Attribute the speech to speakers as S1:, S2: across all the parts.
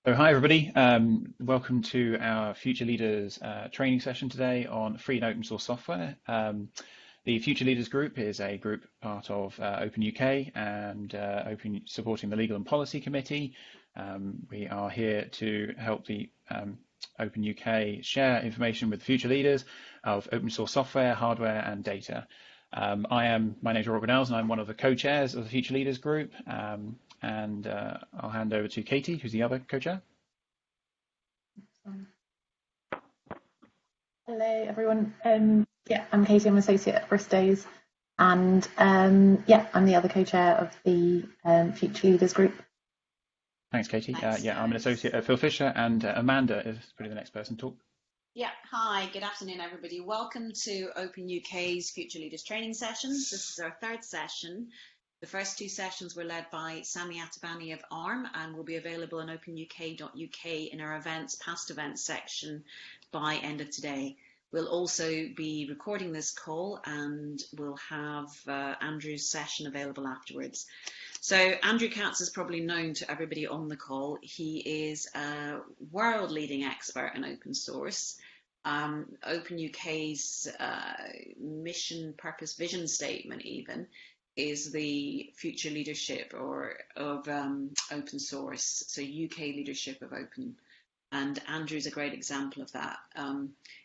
S1: So hi everybody, welcome to our Future Leaders training session today on free and open source software. The Future Leaders group is a group part of OpenUK and supporting the Legal and Policy Committee. We are here to help the OpenUK share information with future leaders of open source software, hardware and data. My name is Robert Nels and I'm one of the co-chairs of the Future Leaders group. I'll hand over to Katie, who's the other co-chair.
S2: Hello, everyone. I'm Katie. I'm an associate at Bristows, and I'm the other co-chair of the Future Leaders group.
S1: Thanks, Katie.
S3: Thanks,
S1: I'm an associate at Phil Fisher, and Amanda is probably the next person to talk.
S3: Yeah, hi, good afternoon, everybody. Welcome to OpenUK's Future Leaders training sessions. This is our third session. The first two sessions were led by Sami Atabani of ARM and will be available on openuk.uk in our past events section by end of today. We'll also be recording this call and we'll have Andrew's session available afterwards. So Andrew Katz is probably known to everybody on the call. He is a world-leading expert in open source. OpenUK's mission, purpose, vision statement even is the future leadership of open source, so UK leadership of open. And Andrew's a great example of that.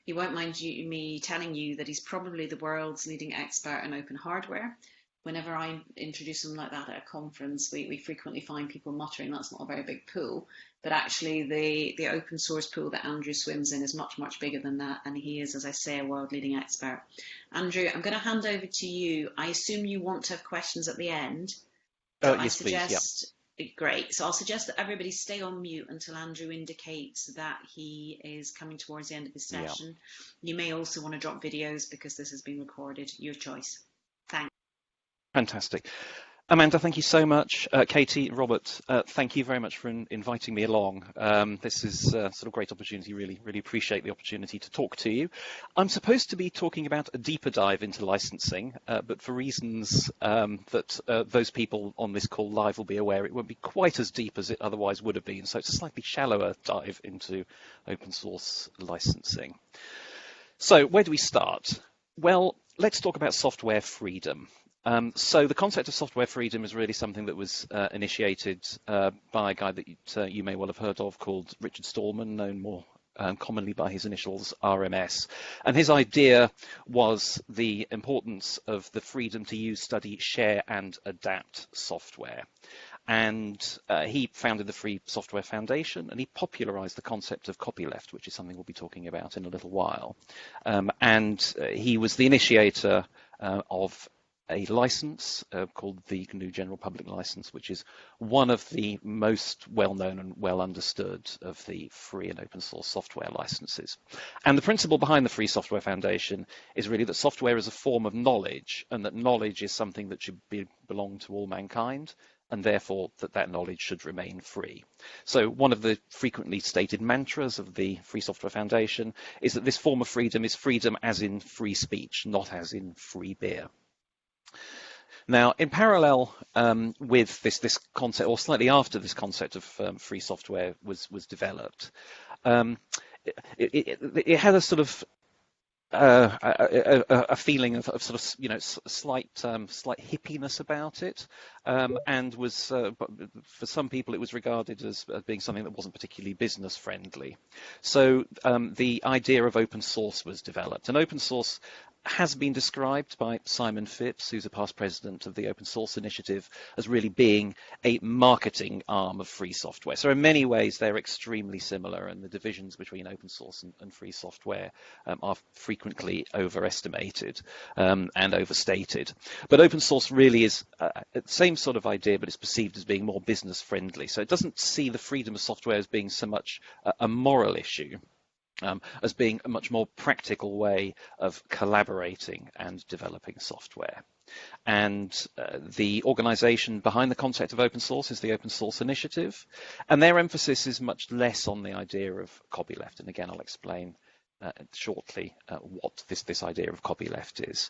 S3: He won't mind me telling you that he's probably the world's leading expert in open hardware. Whenever I introduce him like that at a conference, we frequently find people muttering that's not a very big pool. But actually the open source pool that Andrew swims in is much, much bigger than that. And he is, as I say, a world leading expert. Andrew, I'm going to hand over to you. I assume you want to have questions at the end. So
S4: yes, please. Yeah.
S3: Great. So I'll suggest that everybody stay on mute until Andrew indicates that he is coming towards the end of his session. Yeah. You may also want to drop videos because this has been recorded. Your choice. Thanks.
S4: Fantastic. Amanda, thank you so much. Katie, Robert, thank you very much for inviting me along. This is a sort of great opportunity. Really appreciate the opportunity to talk to you. I'm supposed to be talking about a deeper dive into licensing, but for reasons that those people on this call live will be aware, it won't be quite as deep as it otherwise would have been. So it's a slightly shallower dive into open source licensing. So where do we start? Well, let's talk about software freedom. So the concept of software freedom is really something that was initiated by a guy that you may well have heard of called Richard Stallman, known more commonly by his initials RMS. And his idea was the importance of the freedom to use, study, share and adapt software. And he founded the Free Software Foundation and he popularized the concept of copyleft, which is something we'll be talking about in a little while. And he was the initiator of a license called the GNU General Public License, which is one of the most well-known and well-understood of the free and open source software licenses. And the principle behind the Free Software Foundation is really that software is a form of knowledge and that knowledge is something that should belong to all mankind and therefore that knowledge should remain free. So one of the frequently stated mantras of the Free Software Foundation is that this form of freedom is freedom as in free speech, not as in free beer. Now, in parallel with this concept, or slightly after this concept of free software was developed, it had a sort of a feeling of sort of, you know, slight hippiness about it, and was for some people it was regarded as being something that wasn't particularly business friendly. So the idea of open source was developed, and open source has been described by Simon Phipps, who's a past president of the Open Source Initiative, as really being a marketing arm of free software. So in many ways, they're extremely similar, and the divisions between open source and free software are frequently overestimated and overstated. But open source really is the same sort of idea, but it's perceived as being more business friendly. So it doesn't see the freedom of software as being so much a moral issue, as being a much more practical way of collaborating and developing software. And the organization behind the concept of open source is the Open Source Initiative, and their emphasis is much less on the idea of copyleft. And again, I'll explain shortly what this idea of copyleft is.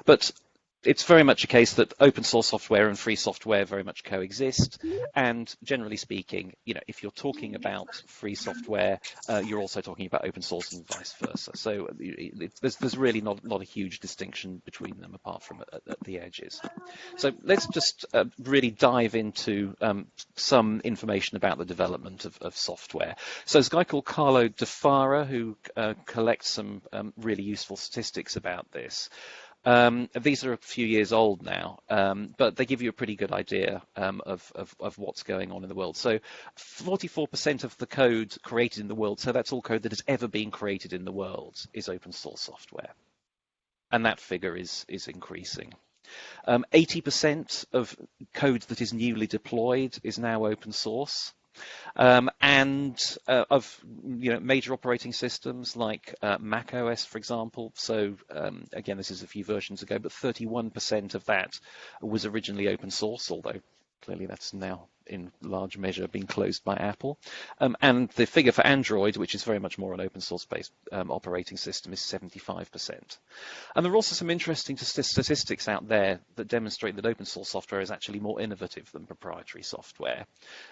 S4: But it's very much a case that open source software and free software very much coexist. And generally speaking, if you're talking about free software, you're also talking about open source and vice versa. So there's really not a huge distinction between them apart from at the edges. So let's just really dive into some information about the development of software. So there's a guy called Carlo Daffara who collects some really useful statistics about this. These are a few years old now, but they give you a pretty good idea of what's going on in the world. So 44% of the code created in the world, so that's all code that has ever been created in the world, is open source software. And that figure is increasing. 80% of code that is newly deployed is now open source. And of major operating systems like Mac OS, for example. So again, this is a few versions ago, but 31% of that was originally open source, although clearly that's now in large measure being closed by Apple. And the figure for Android, which is very much more an open source based operating system, is 75%. And there are also some interesting statistics out there that demonstrate that open source software is actually more innovative than proprietary software.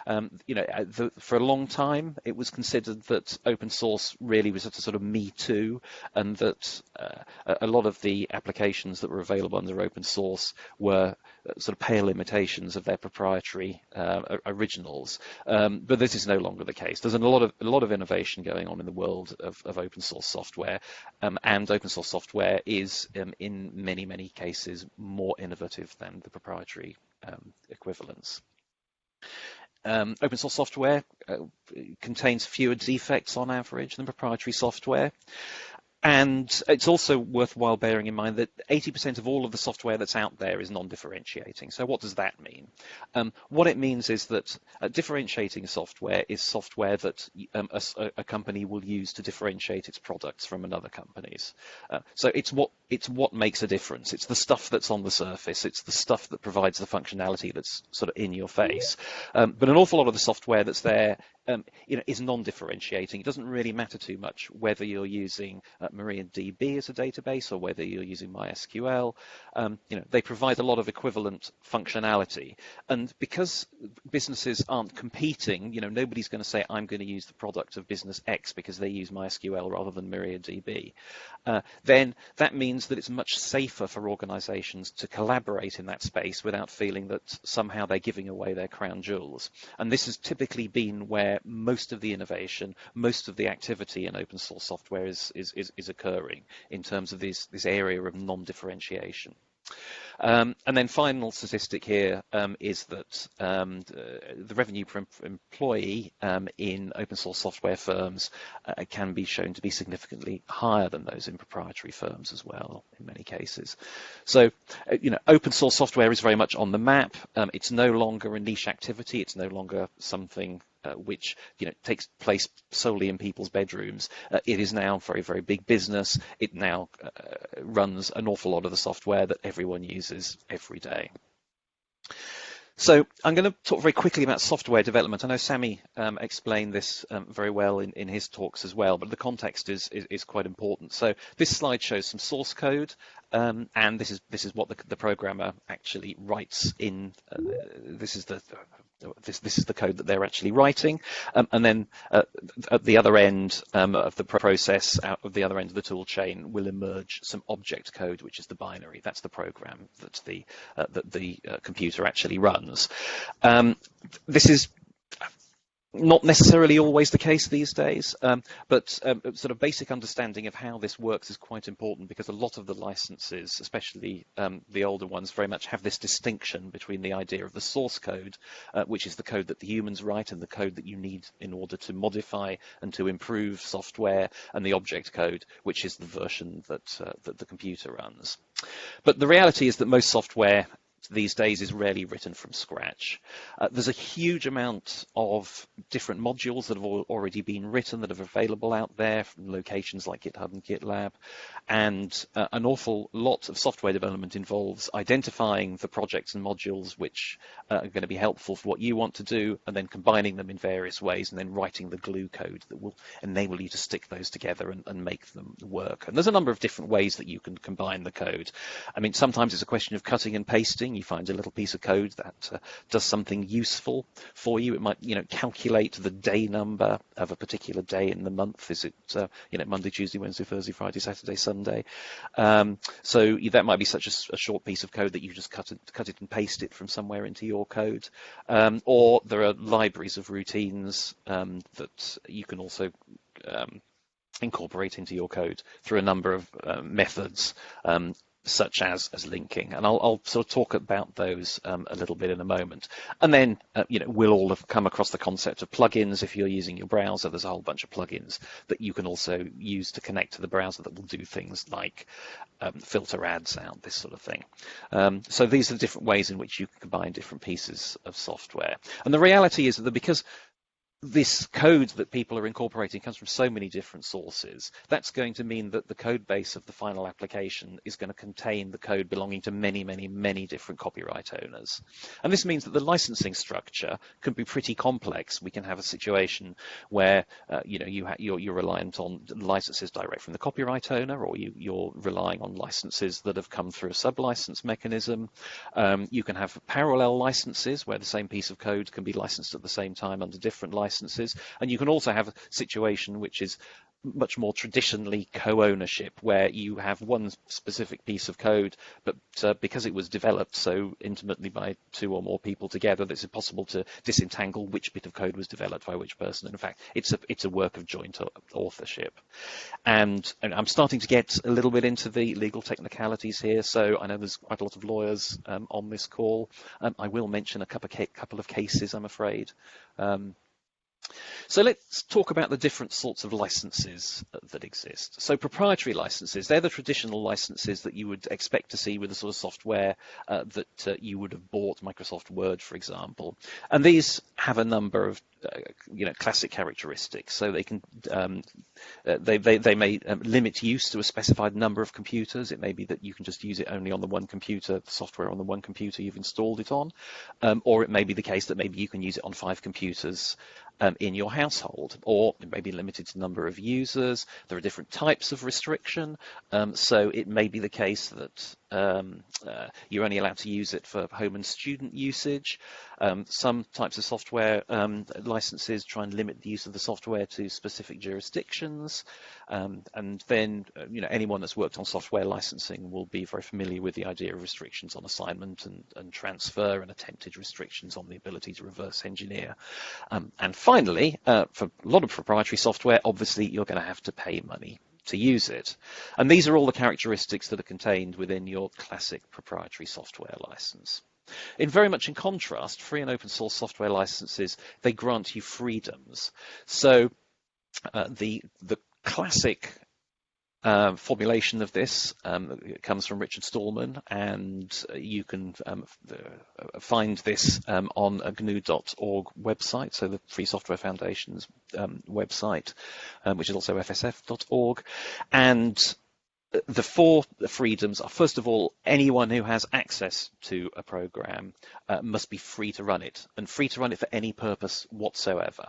S4: For a long time, it was considered that open source really was a sort of me too, and that a lot of the applications that were available under open source were sort of pale imitations of their proprietary originals, but this is no longer the case. There's a lot of innovation going on in the world of open source software, and open source software is in many cases more innovative than the proprietary equivalents. Open source software contains fewer defects on average than proprietary software. And it's also worthwhile bearing in mind that 80% of all of the software that's out there is non-differentiating. So what does that mean? What it means is that differentiating software is software that a company will use to differentiate its products from another company's. So it's what makes a difference. It's the stuff that's on the surface. It's the stuff that provides the functionality that's sort of in your face. But an awful lot of the software that's there is non-differentiating. It doesn't really matter too much whether you're using MariaDB as a database or whether you're using MySQL. They provide a lot of equivalent functionality. And because businesses aren't competing, nobody's going to say, I'm going to use the product of business X because they use MySQL rather than MariaDB. Then that means that it's much safer for organizations to collaborate in that space without feeling that somehow they're giving away their crown jewels. And this has typically been where most of the innovation, most of the activity in open source software is occurring in terms of this area of non-differentiation. And then final statistic here is that the revenue per employee in open source software firms can be shown to be significantly higher than those in proprietary firms as well in many cases. So, open source software is very much on the map. It's no longer a niche activity. It's no longer something which takes place solely in people's bedrooms. It is now very, very big business. It now runs an awful lot of the software that everyone uses every day. So I'm going to talk very quickly about software development. I know Sammy explained this very well in his talks as well, but the context is quite important. So this slide shows some source code, and this is what the programmer actually writes in. This is the code that they're actually writing, and then at the other end of the process, out of the other end of the tool chain, will emerge some object code, which is the binary. That's the program that the computer actually runs. This is not necessarily always the case these days, but sort of basic understanding of how this works is quite important, because a lot of the licenses, especially the older ones, very much have this distinction between the idea of the source code, which is the code that the humans write and the code that you need in order to modify and to improve software, and the object code, which is the version that the computer runs. But the reality is that most software these days is rarely written from scratch. There's a huge amount of different modules that have already been written that are available out there from locations like GitHub and GitLab, and an awful lot of software development involves identifying the projects and modules which are going to be helpful for what you want to do, and then combining them in various ways, and then writing the glue code that will enable you to stick those together and make them work. And there's a number of different ways that you can combine the code. I mean, sometimes it's a question of cutting and pasting. You find a little piece of code that does something useful for you. It might, calculate the day number of a particular day in the month. Is it, Monday, Tuesday, Wednesday, Thursday, Friday, Saturday, Sunday? So that might be such a short piece of code that you just cut it and paste it from somewhere into your code. Or there are libraries of routines that you can also incorporate into your code through a number of methods, such as linking. And I'll sort of talk about those a little bit in a moment. And then, we'll all have come across the concept of plugins. If you're using your browser, there's a whole bunch of plugins that you can also use to connect to the browser that will do things like filter ads out, this sort of thing. So these are the different ways in which you can combine different pieces of software. And the reality is that because this code that people are incorporating comes from so many different sources, that's going to mean that the code base of the final application is going to contain the code belonging to many, many, many different copyright owners. And this means that the licensing structure can be pretty complex. We can have a situation where you're reliant on licenses direct from the copyright owner, or you're relying on licenses that have come through a sub-license mechanism. You can have parallel licenses where the same piece of code can be licensed at the same time under different licenses. And you can also have a situation which is much more traditionally co-ownership, where you have one specific piece of code, but because it was developed so intimately by two or more people together, that it's impossible to disentangle which bit of code was developed by which person. And in fact, it's a work of joint authorship. And I'm starting to get a little bit into the legal technicalities here, so I know there's quite a lot of lawyers on this call. I will mention a couple of cases, I'm afraid. So let's talk about the different sorts of licenses that exist. So proprietary licenses, they're the traditional licenses that you would expect to see with the sort of software that you would have bought, Microsoft Word, for example. And these have a number of classic characteristics. So they can they may limit use to a specified number of computers. It may be that you can just use it only on the one computer, the software on the one computer you've installed it on, or it may be the case that maybe you can use it on 5 computers in your household, or it may be limited to number of users. There are different types of restriction, so it may be the case that you're only allowed to use it for home and student usage. Some types of software licenses try and limit the use of the software to specific jurisdictions, and then anyone that's worked on software licensing will be very familiar with the idea of restrictions on assignment and transfer, and attempted restrictions on the ability to reverse engineer. And finally, for a lot of proprietary software, obviously you're going to have to pay money to use it. And these are all the characteristics that are contained within your classic proprietary software license. Very much in contrast, free and open source software licenses, they grant you freedoms. So the classic formulation of this comes from Richard Stallman, and you can find this on a GNU.org website, so the Free Software Foundation's website, which is also fsf.org. And the 4 freedoms are, first of all, anyone who has access to a program must be free to run it, and free to run it for any purpose whatsoever.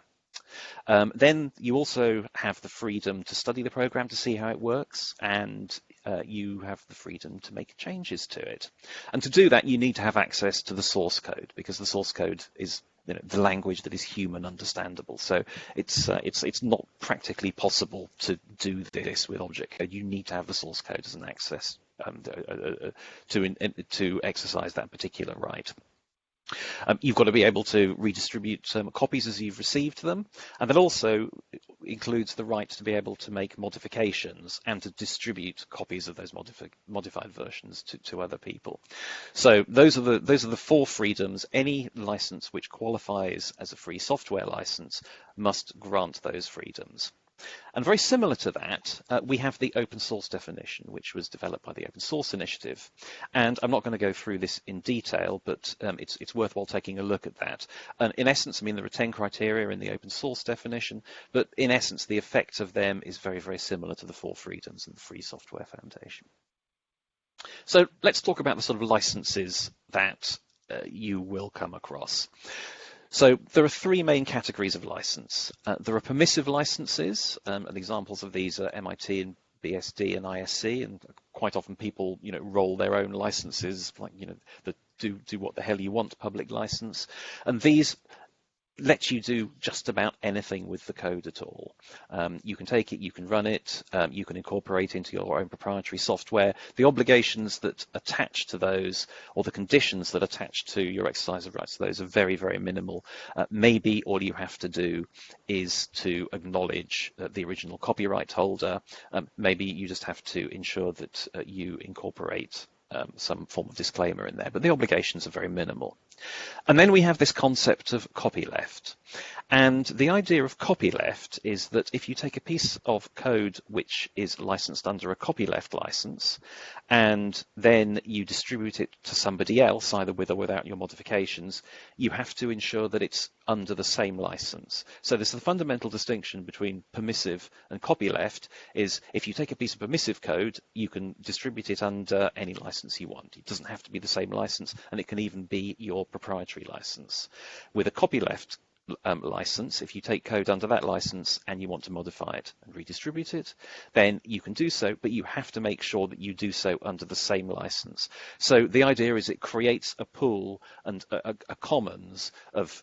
S4: Then you also have the freedom to study the program to see how it works, and you have the freedom to make changes to it. And to do that, you need to have access to the source code, because the source code is the language that is human understandable. So it's not practically possible to do this with object code. You need to have the source code as an access to exercise that particular right. You've got to be able to redistribute copies as you've received them, and that also includes the right to be able to make modifications and to distribute copies of those modified versions to other people. So those are the 4 freedoms. Any license which qualifies as a free software license must grant those freedoms. And very similar to that, we have the open source definition, which was developed by the Open Source Initiative. And I'm not going to go through this in detail, but it's worthwhile taking a look at that. And in essence, I mean, there are 10 criteria in the open source definition, but in essence, the effect of them is very, very similar to the 4 freedoms and the Free Software Foundation. So let's talk about the sort of licenses that you will come across. So there are 3 main categories of license. There are permissive licenses, and examples of these are MIT and BSD and ISC, and quite often people, roll their own licenses, like, the do what the hell you want public license, and these let you do just about anything with the code at all. You can take it, you can run it, you can incorporate into your own proprietary software. The obligations that attach to those, or the conditions that attach to your exercise of rights to those, are very, very minimal. Maybe all you have to do is to acknowledge the original copyright holder. Maybe you just have to ensure that you incorporate some form of disclaimer in there, but the obligations are very minimal. And then we have this concept of copyleft. And the idea of copyleft is that if you take a piece of code which is licensed under a copyleft license, and then you distribute it to somebody else, either with or without your modifications, you have to ensure that it's under the same license. So this is the fundamental distinction between permissive and copyleft, is if you take a piece of permissive code, you can distribute it under any license you want. It doesn't have to be the same license, and it can even be your proprietary license. With a copyleft license, if you take code under that license and you want to modify it and redistribute it, then you can do so, but you have to make sure that you do so under the same license. So the idea is it creates a pool and a commons of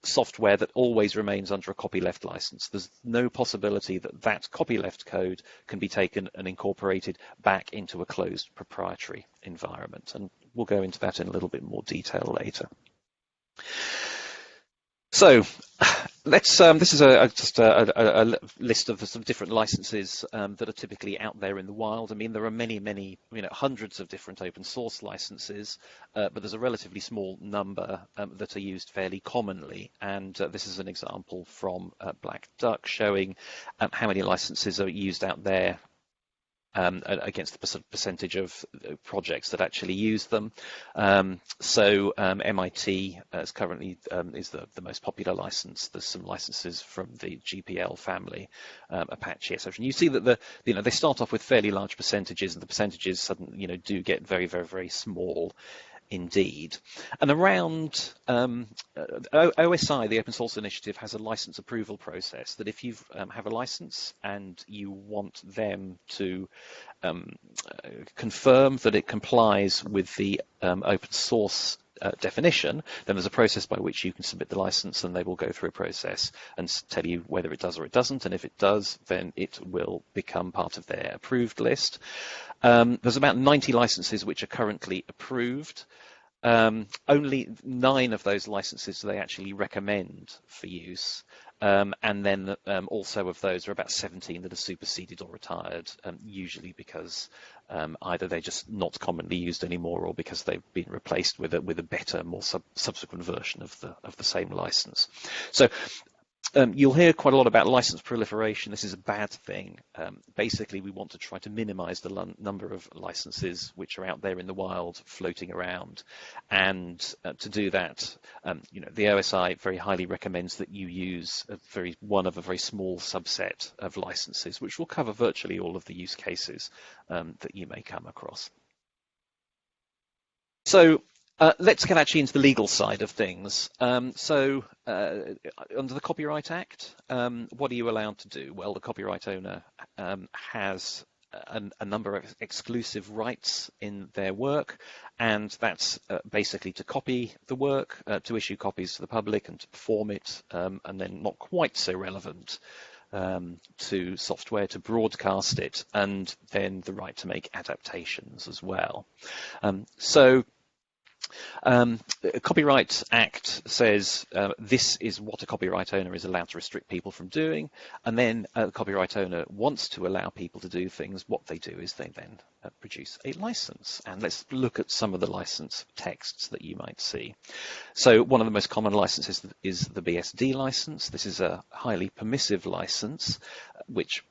S4: software that always remains under a copyleft license. There's no possibility that that copyleft code can be taken and incorporated back into a closed proprietary environment. And we'll go into that in a little bit more detail later. So let's. This is just a list of the sort of different licenses that are typically out there in the wild. I mean, there are many, hundreds of different open source licenses, but there's a relatively small number that are used fairly commonly. And this is an example from Black Duck showing how many licenses are used out there against the percentage of projects that actually use them. So MIT is currently is the most popular license. There's some licenses from the GPL family, Apache, etc. And you see that they start off with fairly large percentages, and the percentages suddenly do get very, very, very small indeed. And around OSI, the Open Source Initiative, has a license approval process that if you have a license and you want them to confirm that it complies with the open source definition, then there's a process by which you can submit the license, and they will go through a process and tell you whether it does or it doesn't, and if it does, then it will become part of their approved list. There's about 90 licenses which are currently approved. Only 9 of those licenses do they actually recommend for use. And then also of those are about 17 that are superseded or retired, usually because either they're just not commonly used anymore, or because they've been replaced with a better, more subsequent version of the same license. So you'll hear quite a lot about license proliferation. This is a bad thing. Basically, we want to try to minimize the number of licenses which are out there in the wild floating around. And to do that, the OSI very highly recommends that you use one of a very small subset of licenses, which will cover virtually all of the use cases that you may come across. So let's get actually into the legal side of things. So under the Copyright Act, what are you allowed to do? Well, the copyright owner has a number of exclusive rights in their work, and that's basically to copy the work, to issue copies to the public and to perform it, and then not quite so relevant to software, to broadcast it, and then the right to make adaptations as well. The Copyright Act says this is what a copyright owner is allowed to restrict people from doing, and then the copyright owner wants to allow people to do things. What they do is they then produce a license, and let's look at some of the license texts that you might see. So one of the most common licenses is the BSD license. This is a highly permissive license. which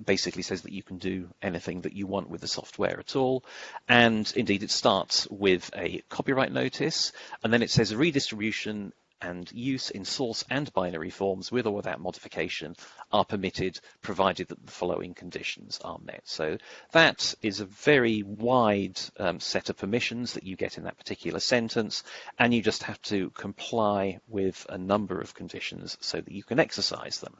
S4: basically says that you can do anything that you want with the software at all. And indeed, it starts with a copyright notice, and then it says redistribution and use in source and binary forms with or without modification are permitted, provided that the following conditions are met. So that is a very wide set of permissions that you get in that particular sentence, and you just have to comply with a number of conditions so that you can exercise them.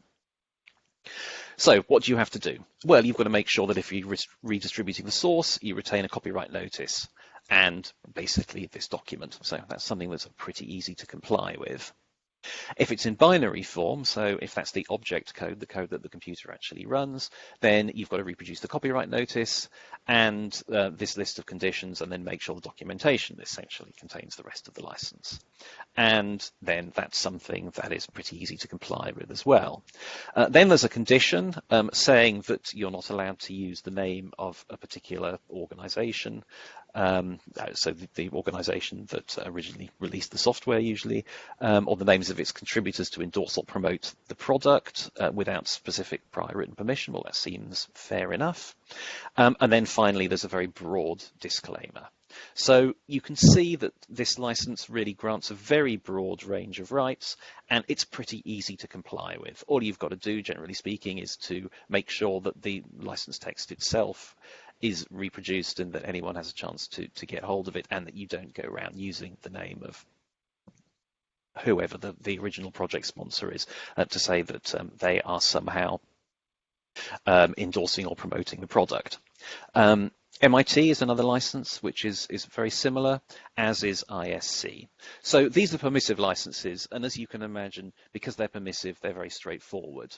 S4: So what do you have to do? Well, you've got to make sure that if you're redistributing the source, you retain a copyright notice and basically this document. So that's something that's pretty easy to comply with. If it's in binary form, so if that's the object code, the code that the computer actually runs, then you've got to reproduce the copyright notice and this list of conditions, and then make sure the documentation essentially contains the rest of the license. And then that's something that is pretty easy to comply with as well. Then there's a condition saying that you're not allowed to use the name of a particular organization. So the organization that originally released the software usually, or the names of its contributors to endorse or promote the product without specific prior written permission. Well, that seems fair enough. And then finally, there's a very broad disclaimer. So you can see that this license really grants a very broad range of rights, and it's pretty easy to comply with. All you've got to do, generally speaking, is to make sure that the license text itself is reproduced and that anyone has a chance to get hold of it, and that you don't go around using the name of whoever the original project sponsor is to say that they are somehow endorsing or promoting the product. MIT is another license which is very similar, as is ISC. So these are permissive licenses, and as you can imagine, because they're permissive, they're very straightforward.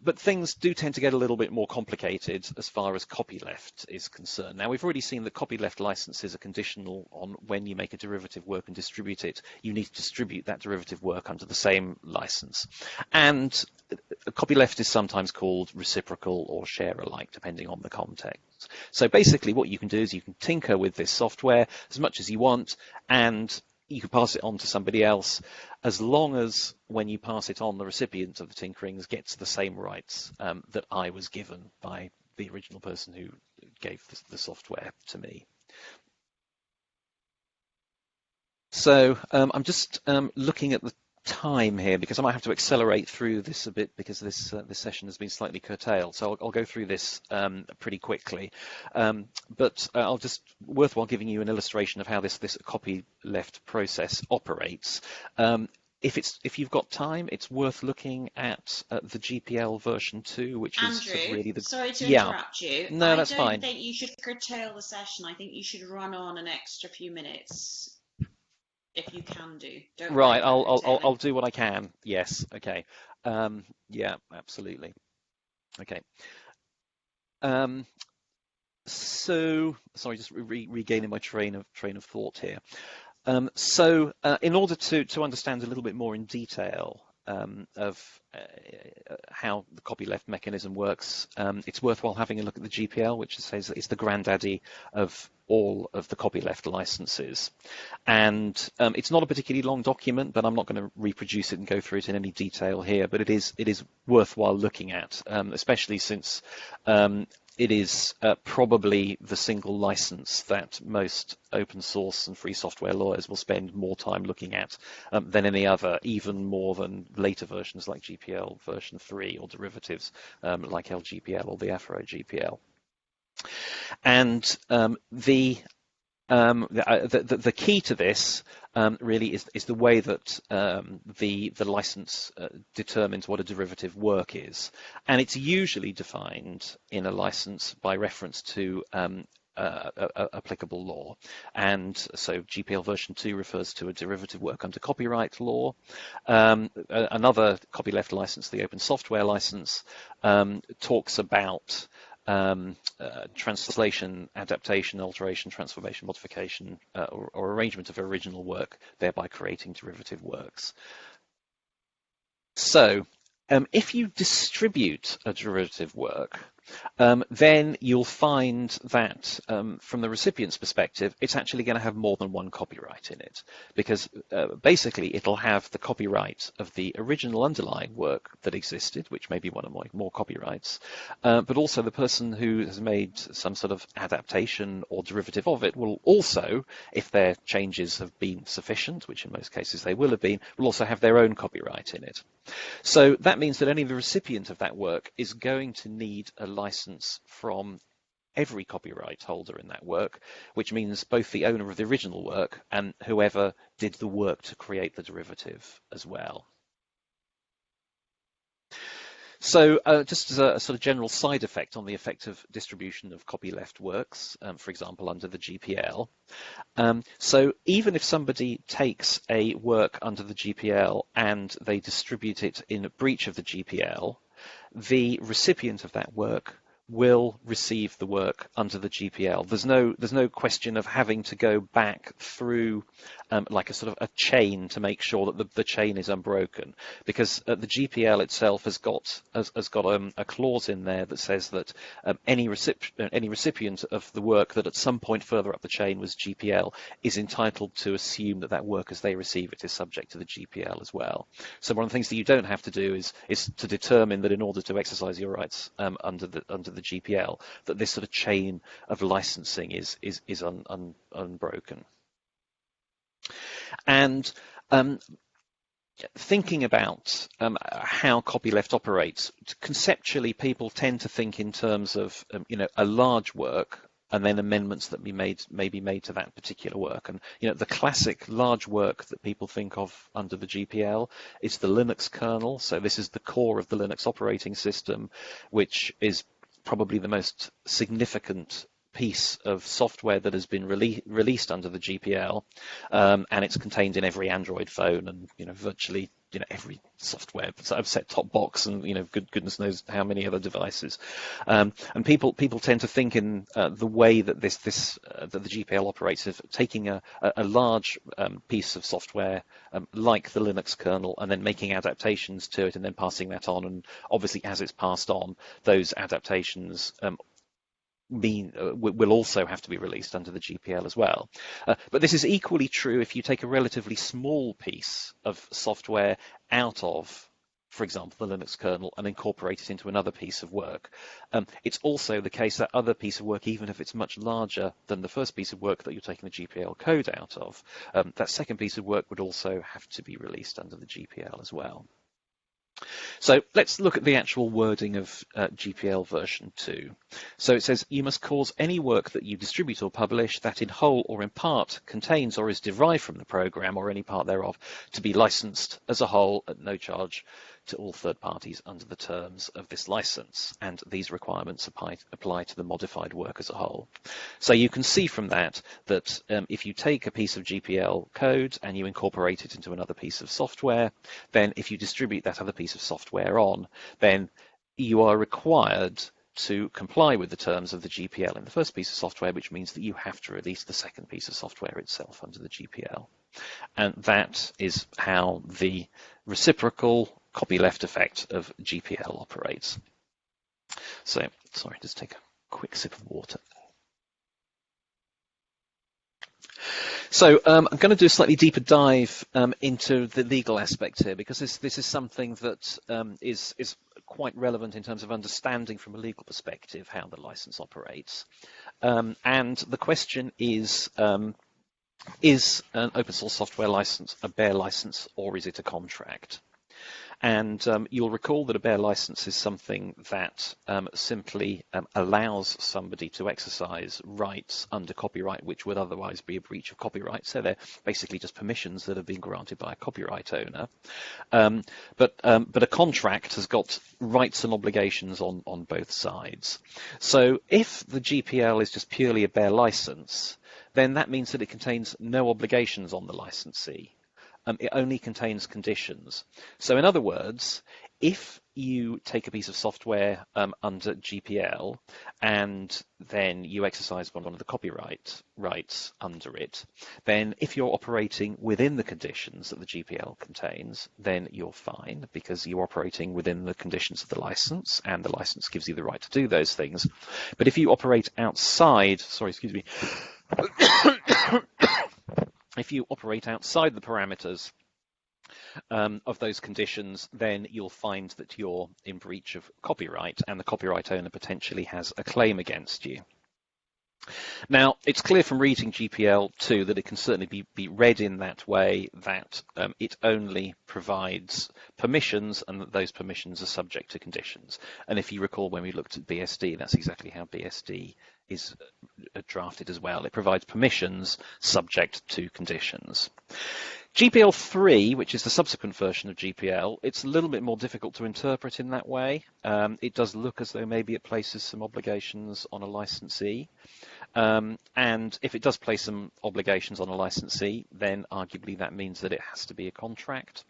S4: But things do tend to get a little bit more complicated as far as copyleft is concerned. Now, we've already seen that copyleft licenses are conditional on when you make a derivative work and distribute it, you need to distribute that derivative work under the same license. And copyleft is sometimes called reciprocal or share alike, depending on the context. So basically what you can do is you can tinker with this software as much as you want, and you can pass it on to somebody else, as long as when you pass it on, the recipient of the tinkerings gets the same rights that I was given by the original person who gave the software to me. So I'm just looking at the time here, because I might have to accelerate through this a bit, because this session has been slightly curtailed. So I'll go through this pretty quickly. But I'll just worthwhile giving you an illustration of how this copyleft process operates. If you've got time, it's worth looking at the GPL version 2, which is really the...
S3: Sorry to interrupt you.
S4: No, that's fine.
S3: I don't think you should curtail the session. I think you should run on an extra few minutes. If you can do.
S4: Right, I'll do what I can. Yes, okay. Yeah, absolutely. Okay. So, sorry, just regaining my train of thought here. So, in order to understand a little bit more in detail of how the copyleft mechanism works, it's worthwhile having a look at the GPL, which says that it's the granddaddy of all of the copyleft licenses. And it's not a particularly long document, but I'm not going to reproduce it and go through it in any detail here, but it is worthwhile looking at, especially since it is probably the single license that most open source and free software lawyers will spend more time looking at than any other, even more than later versions like GPL version 3 or derivatives like LGPL or the Afro GPL. And the key to this really is the way that the license determines what a derivative work is, and it's usually defined in a license by reference to applicable law. And so GPL version 2 refers to a derivative work under copyright law. Another copyleft license, the open software license, talks about translation, adaptation, alteration, transformation, modification, or arrangement of original work, thereby creating derivative works. So if you distribute a derivative work, then you'll find that from the recipient's perspective, it's actually going to have more than one copyright in it, because basically it'll have the copyright of the original underlying work that existed, which may be one of more copyrights, but also the person who has made some sort of adaptation or derivative of it will also, if their changes have been sufficient, which in most cases they will have been, will also have their own copyright in it. So that means that only the recipient of that work is going to need a license from every copyright holder in that work, which means both the owner of the original work and whoever did the work to create the derivative as well. So just as a sort of general side effect on the effective distribution of copyleft works, for example, under the GPL. So even if somebody takes a work under the GPL and they distribute it in breach of the GPL, the recipient of that work will receive the work under the GPL. There's no question of having to go back through like a sort of a chain to make sure that the chain is unbroken, because the GPL itself has got a clause in there that says that any recipient of the work that at some point further up the chain was GPL is entitled to assume that that work as they receive it is subject to the GPL as well. So one of the things that you don't have to do is to determine that in order to exercise your rights under the GPL, that this sort of chain of licensing is unbroken. And thinking about how copyleft operates, conceptually people tend to think in terms of a large work and then amendments that may be made to that particular work. And the classic large work that people think of under the GPL is the Linux kernel. So this is the core of the Linux operating system, which is probably the most significant piece of software that has been released under the GPL, and it's contained in every Android phone and virtually every software set-top box and goodness knows how many other devices. And people tend to think in the way that that the GPL operates of taking a large piece of software like the Linux kernel and then making adaptations to it and then passing that on. And obviously, as it's passed on, those adaptations will also have to be released under the GPL as well. But this is equally true if you take a relatively small piece of software out of, for example, the Linux kernel and incorporate it into another piece of work. It's also the case that other piece of work, even if it's much larger than the first piece of work that you're taking the GPL code out of, that second piece of work would also have to be released under the GPL as well. So let's look at the actual wording of GPL version 2. So it says, you must cause any work that you distribute or publish that in whole or in part contains or is derived from the program or any part thereof to be licensed as a whole at no charge to all third parties under the terms of this license. And these requirements apply to the modified work as a whole. So you can see from that if you take a piece of GPL code and you incorporate it into another piece of software, then if you distribute that other piece of software on, then you are required to comply with the terms of the GPL in the first piece of software, which means that you have to release the second piece of software itself under the GPL. And that is how the reciprocal copyleft effect of GPL operates. So, sorry, just take a quick sip of water. So I'm going to do a slightly deeper dive into the legal aspect here, because this is something that is quite relevant in terms of understanding from a legal perspective how the license operates. And the question is an open source software license a bare license or is it a contract? And you'll recall that a bare license is something that simply allows somebody to exercise rights under copyright, which would otherwise be a breach of copyright. So they're basically just permissions that have been granted by a copyright owner. But a contract has got rights and obligations on both sides. So if the GPL is just purely a bare license, then that means that it contains no obligations on the licensee. It only contains conditions. So in other words, If you take a piece of software under GPL and then you exercise one of the copyright rights under it, then if you're operating within the conditions that the GPL contains, then you're fine because you're operating within the conditions of the license and the license gives you the right to do those things. But if you operate outside, sorry, excuse me, if you operate outside the parameters of those conditions, then you'll find that you're in breach of copyright and the copyright owner potentially has a claim against you. Now, it's clear from reading GPL 2 that it can certainly be read in that way, that it only provides permissions and that those permissions are subject to conditions. And if you recall when we looked at BSD, that's exactly how BSD is drafted as well. It provides permissions subject to conditions. GPL 3, which is the subsequent version of GPL, it's a little bit more difficult to interpret in that way. It does look as though maybe it places some obligations on a licensee. And if it does place some obligations on a licensee, then arguably that means that it has to be a contract.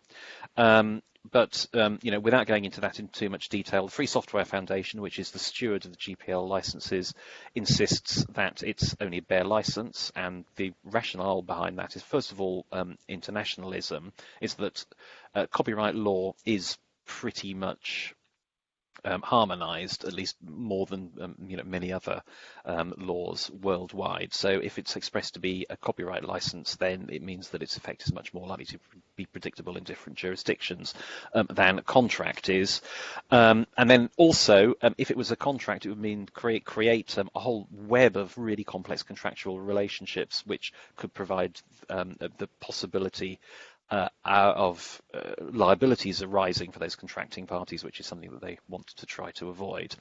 S4: But without going into that in too much detail, the Free Software Foundation, which is the steward of the GPL licenses, insists that it's only a bare license, and the rationale behind that is, first of all, internationalism, is that copyright law is pretty much harmonized, at least more than many other laws worldwide. So if it's expressed to be a copyright license, then it means that its effect is much more likely to be predictable in different jurisdictions than a contract is. And then also, if it was a contract, it would mean create a whole web of really complex contractual relationships, which could provide the possibility of liabilities arising for those contracting parties, which is something that they want to try to avoid.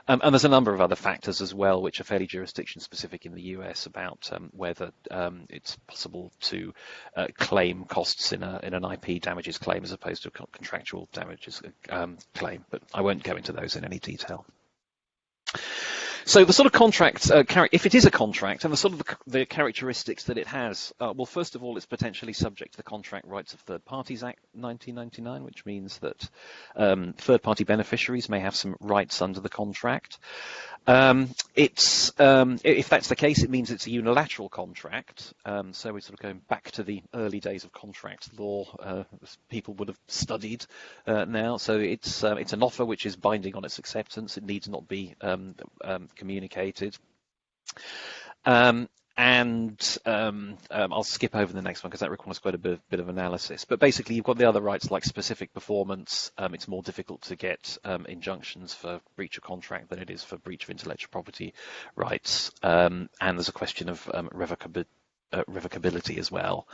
S4: And there's a number of other factors as well, which are fairly jurisdiction specific in the US about whether it's possible to claim costs in an IP damages claim as opposed to a contractual damages claim. But I won't go into those in any detail. So the sort of contract, if it is a contract, and the sort of the characteristics that it has, well, first of all, it's potentially subject to the Contract Rights of Third Parties Act 1999, which means that third-party beneficiaries may have some rights under the contract. If that's the case, it means it's a unilateral contract. So we're sort of going back to the early days of contract law, as people would have studied now. So it's an offer which is binding on its acceptance. It needs not be communicated. I'll skip over the next one because that requires quite a bit of analysis. But basically, you've got the other rights like specific performance. It's more difficult to get injunctions for breach of contract than it is for breach of intellectual property rights. And there's a question of revocability as well.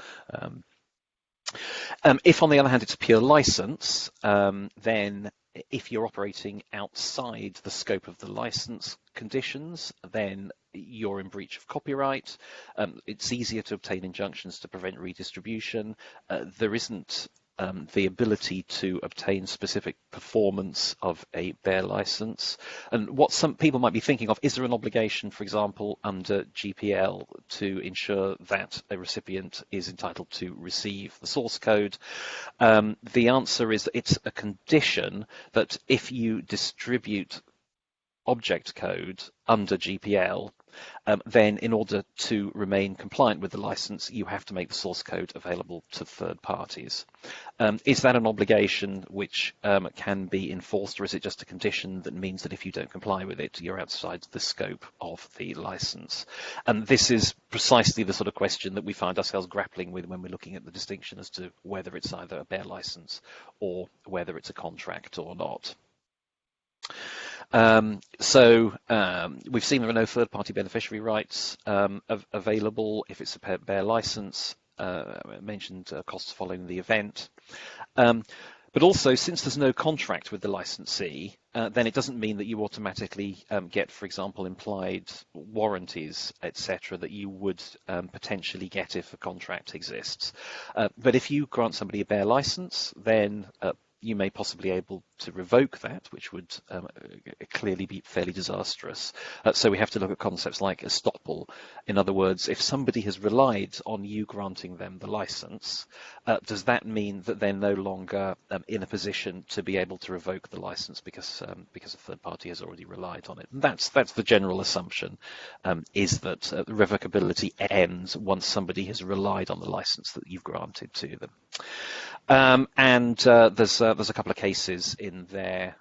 S4: If, on the other hand, it's a pure license, then if you're operating outside the scope of the license conditions, then you're in breach of copyright. It's easier to obtain injunctions to prevent redistribution. There isn't the ability to obtain specific performance of a bare license. And what some people might be thinking of, is there an obligation, for example, under GPL to ensure that a recipient is entitled to receive the source code? The answer is that it's a condition that if you distribute object code under GPL, then in order to remain compliant with the license, you have to make the source code available to third parties. Is that an obligation which can be enforced, or is it just a condition that means that if you don't comply with it, you're outside the scope of the license? And this is precisely the sort of question that we find ourselves grappling with when we're looking at the distinction as to whether it's either a bare license or whether it's a contract or not. We've seen there are no third-party beneficiary rights available if it's a bare license. I mentioned costs following the event. But also, since there's no contract with the licensee, then it doesn't mean that you automatically get, for example, implied warranties, etc., that you would potentially get if a contract exists. But if you grant somebody a bare license, then you may possibly be able to revoke that, which would clearly be fairly disastrous. So we have to look at concepts like estoppel. In other words, if somebody has relied on you granting them the license, does that mean that they're no longer in a position to be able to revoke the license because a third party has already relied on it? And that's the general assumption, is that revocability ends once somebody has relied on the license that you've granted to them. And there's a couple of cases in there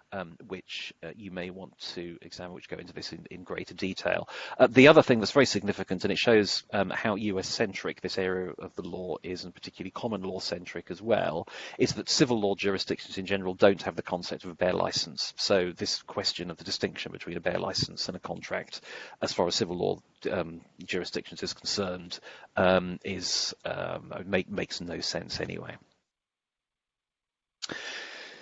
S4: which you may want to examine, which go into this in greater detail. The other thing that's very significant, and it shows how US-centric this area of the law is, and particularly common law-centric as well, is that civil law jurisdictions in general don't have the concept of a bare license. So this question of the distinction between a bare license and a contract, as far as civil law jurisdictions is concerned, makes no sense anyway.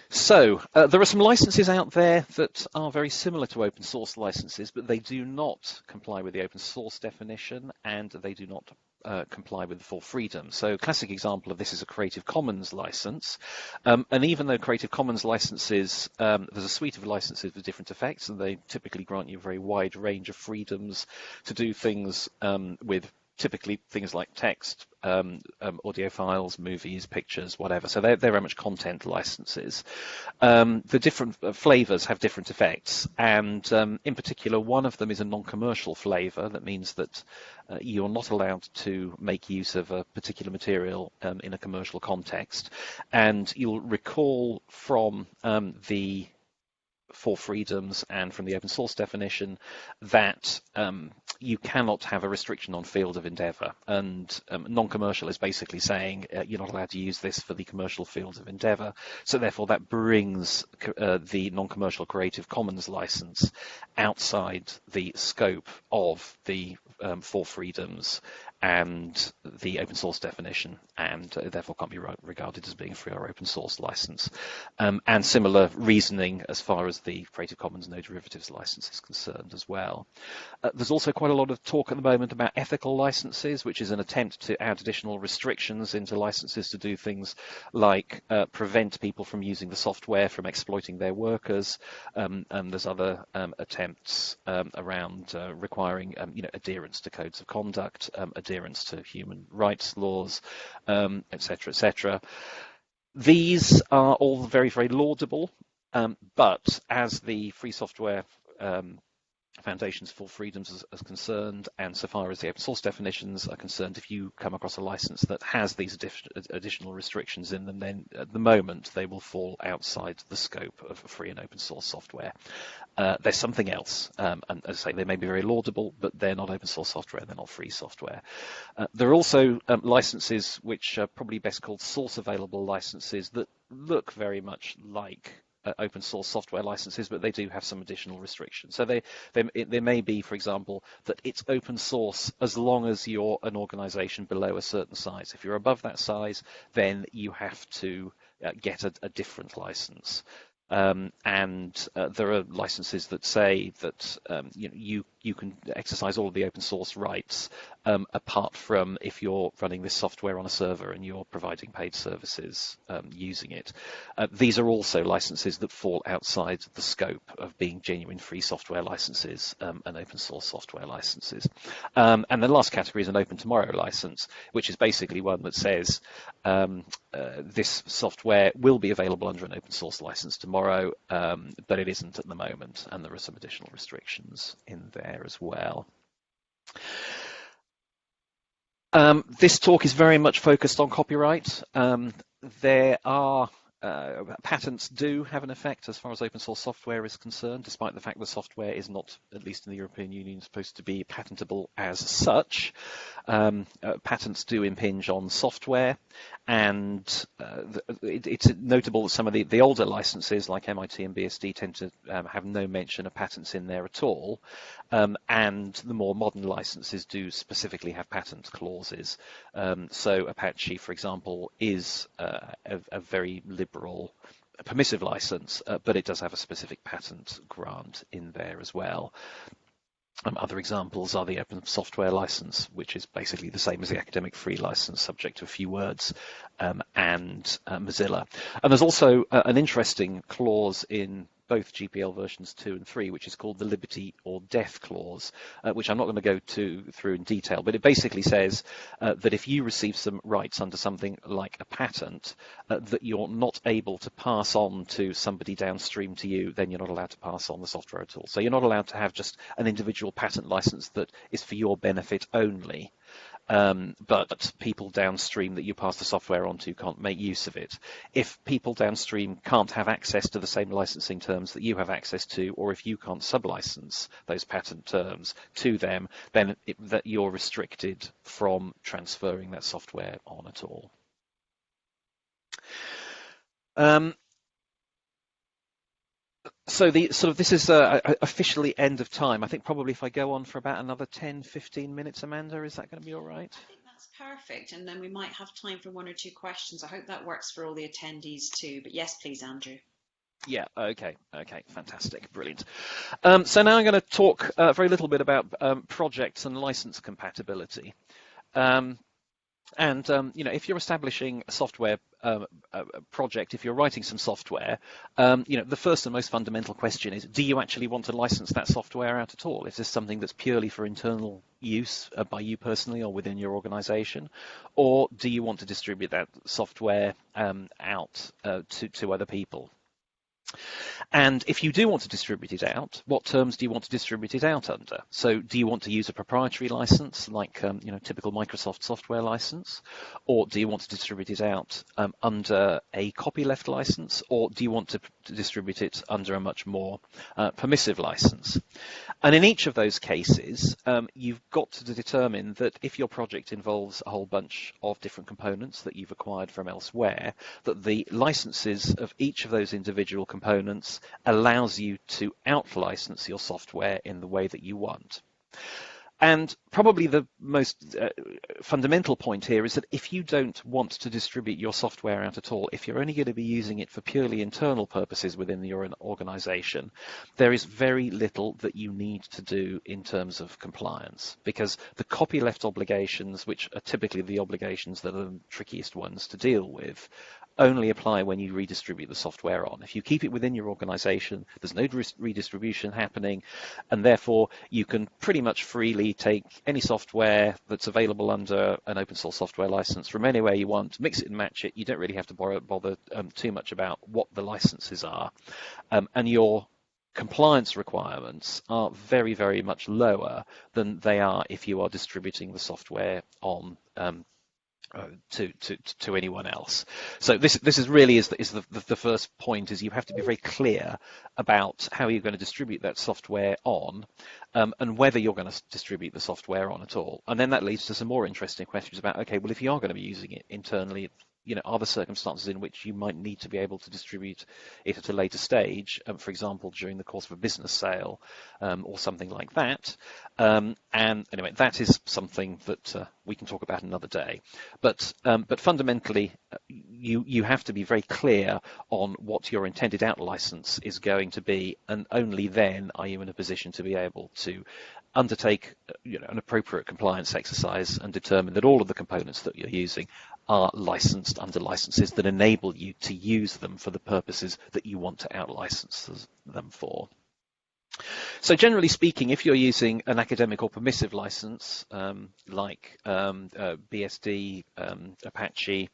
S4: So there are some licenses out there that are very similar to open source licenses, but they do not comply with the open source definition, and they do not comply with the full freedom. So a classic example of this is a Creative Commons license. And even though Creative Commons licenses, there's a suite of licenses with different effects, and they typically grant you a very wide range of freedoms to do things with typically things like text, audio files, movies, pictures, whatever. So they're very much content licenses. The different flavors have different effects, and in particular, one of them is a non-commercial flavor. That means that you're not allowed to make use of a particular material in a commercial context. And you'll recall from the four freedoms and from the open source definition that you cannot have a restriction on field of endeavor, and non-commercial is basically saying you're not allowed to use this for the commercial fields of endeavor. So therefore that brings the non-commercial Creative Commons license outside the scope of the four freedoms and the open source definition, and therefore can't be regarded as being a free or open source license. And similar reasoning as far as the Creative Commons no derivatives license is concerned as well. There's also quite a lot of talk at the moment about ethical licenses, which is an attempt to add additional restrictions into licenses to do things like prevent people from using the software, from exploiting their workers. And there's other attempts around requiring adherence to codes of conduct, adherence to human rights laws, etc., etc. These are all very, very laudable, but as the Free Software Foundation's full freedoms as concerned, and so far as the open source definitions are concerned, if you come across a license that has these additional restrictions in them, then at the moment they will fall outside the scope of free and open source software. There's something else, and as I say, they may be very laudable, but they're not open source software, they're not free software. There are also licenses which are probably best called source available licenses that look very much like open source software licenses, but they do have some additional restrictions. So they may be, for example, that it's open source as long as you're an organization below a certain size. If you're above that size, then you have to get a different license. And there are licenses that say that you can exercise all of the open source rights apart from if you're running this software on a server and you're providing paid services using it. These are also licenses that fall outside the scope of being genuine free software licenses and open source software licenses. And the last category is an Open Tomorrow license, which is basically one that says this software will be available under an open source license tomorrow, but it isn't at the moment, and there are some additional restrictions in there as well. This talk is very much focused on copyright. There are patents do have an effect as far as open source software is concerned, despite the fact that software is not, at least in the European Union, supposed to be patentable as such. Patents do impinge on software, and it's notable that some of the older licenses like MIT and BSD tend to have no mention of patents in there at all, and the more modern licenses do specifically have patent clauses. So Apache, for example, is a very liberal permissive license, but it does have a specific patent grant in there as well. Other examples are the open software license, which is basically the same as the academic free license, subject to a few words, and Mozilla. And there's also an interesting clause in both GPL versions 2 and 3, which is called the liberty or death clause, which I'm not going to go through in detail, but it basically says that if you receive some rights under something like a patent that you're not able to pass on to somebody downstream to you, then you're not allowed to pass on the software at all. So you're not allowed to have just an individual patent license that is for your benefit only. But people downstream that you pass the software on to can't make use of it. If people downstream can't have access to the same licensing terms that you have access to, or if you can't sublicense those patent terms to them, then that you're restricted from transferring that software on at all. So this is officially end of time. I think probably if I go on for about another 10-15 minutes, Amanda, is that going to be all right?
S3: I think that's perfect, and then we might have time for 1 or 2 questions. I hope that works for all the attendees too, but yes, please, Andrew.
S4: Yeah, okay, fantastic, brilliant. So now I'm going to talk very little bit about projects and license compatibility. If you're establishing a software project, if you're writing some software, the first and most fundamental question is, do you actually want to license that software out at all? Is this something that's purely for internal use by you personally or within your organization? Or do you want to distribute that software out to other people? And if you do want to distribute it out, what terms do you want to distribute it out under? So do you want to use a proprietary license like typical Microsoft software license? Or do you want to distribute it out under a copyleft license? Or do you want to distribute it under a much more permissive license? And in each of those cases, you've got to determine that if your project involves a whole bunch of different components that you've acquired from elsewhere, that the licenses of each of those individual components allows you to out-license your software in the way that you want. And probably the most fundamental point here is that if you don't want to distribute your software out at all, if you're only going to be using it for purely internal purposes within your organization, there is very little that you need to do in terms of compliance, because the copyleft obligations, which are typically the obligations that are the trickiest ones to deal with, only apply when you redistribute the software on. If you keep it within your organization, there's no redistribution happening, and therefore you can pretty much freely take any software that's available under an open source software license from anywhere you want, mix it and match it. You don't really have to bother too much about what the licenses are. And your compliance requirements are very, very much lower than they are if you are distributing the software on to anyone else. So this is really the first point, is you have to be very clear about how you're going to distribute that software on, and whether you're going to distribute the software on at all. And then that leads to some more interesting questions about, okay, well, if you are going to be using it internally, are there circumstances in which you might need to be able to distribute it at a later stage, for example, during the course of a business sale or something like that? And anyway, that is something that we can talk about another day. But fundamentally, you have to be very clear on what your intended out license is going to be, and only then are you in a position to be able to undertake an appropriate compliance exercise and determine that all of the components that you're using are licensed under licenses that enable you to use them for the purposes that you want to out-license them for. So generally speaking, if you're using an academic or permissive license like BSD, Apache,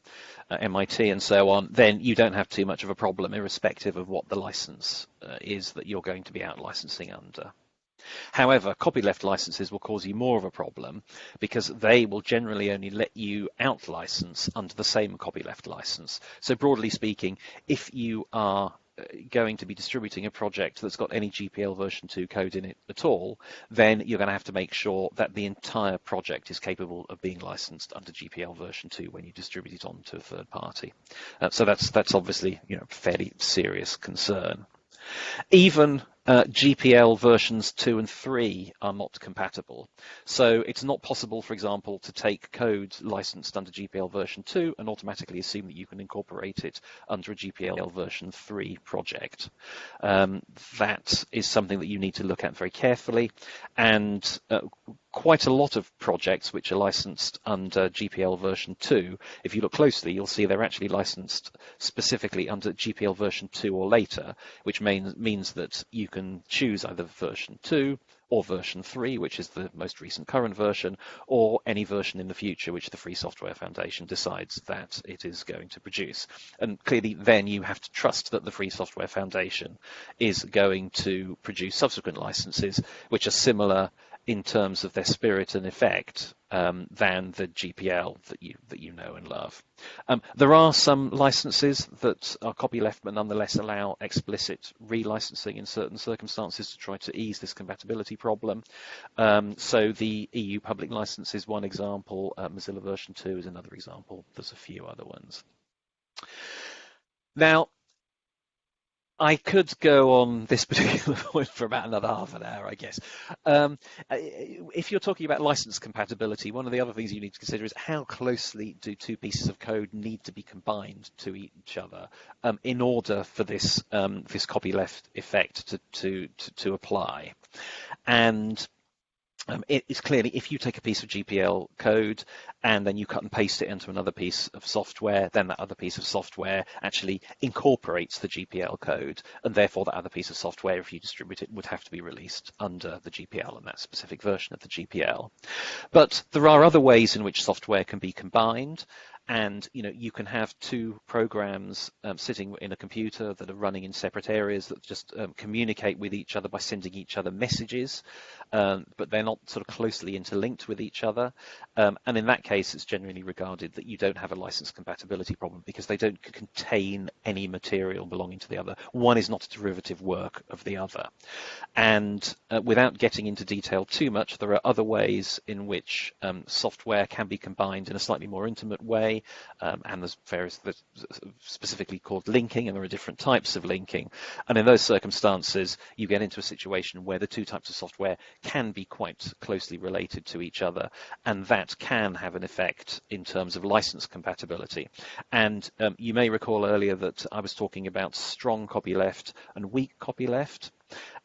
S4: MIT and so on, then you don't have too much of a problem irrespective of what the license is that you're going to be out-licensing under. However, copyleft licenses will cause you more of a problem, because they will generally only let you out-license under the same copyleft license. So broadly speaking, if you are going to be distributing a project that's got any GPL version 2 code in it at all, then you're going to have to make sure that the entire project is capable of being licensed under GPL version 2 when you distribute it on to a third party. So that's obviously a fairly serious concern. Even GPL versions 2 and 3 are not compatible. So it's not possible, for example, to take code licensed under GPL version 2 and automatically assume that you can incorporate it under a GPL version 3 project. That is something that you need to look at very carefully, and quite a lot of projects which are licensed under GPL version 2, if you look closely, you'll see they're actually licensed specifically under GPL version 2 or later, which means that you can choose either version 2 or version 3, which is the most recent current version, or any version in the future which the Free Software Foundation decides that it is going to produce. And clearly then you have to trust that the Free Software Foundation is going to produce subsequent licenses which are similar in terms of their spirit and effect than the GPL that you know and love. There are some licenses that are copyleft but nonetheless allow explicit relicensing in certain circumstances to try to ease this compatibility problem. So the EU public license is one example, Mozilla version 2 is another example, there's a few other ones. Now, I could go on this particular point for about another half an hour, I guess. If you're talking about license compatibility, one of the other things you need to consider is how closely do two pieces of code need to be combined to each other in order for this copyleft effect to apply. And it's clearly, if you take a piece of GPL code and then you cut and paste it into another piece of software, then that other piece of software actually incorporates the GPL code, and therefore that other piece of software, if you distribute it, would have to be released under the GPL and that specific version of the GPL. But there are other ways in which software can be combined. And you can have two programs sitting in a computer that are running in separate areas that just communicate with each other by sending each other messages, but they're not sort of closely interlinked with each other. And in that case, it's generally regarded that you don't have a license compatibility problem because they don't contain any material belonging to the other. One is not a derivative work of the other. And without getting into detail too much, there are other ways in which software can be combined in a slightly more intimate way. And there's various that's specifically called linking, and there are different types of linking. And in those circumstances, you get into a situation where the two types of software can be quite closely related to each other, and that can have an effect in terms of license compatibility. And you may recall earlier that I was talking about strong copyleft and weak copyleft.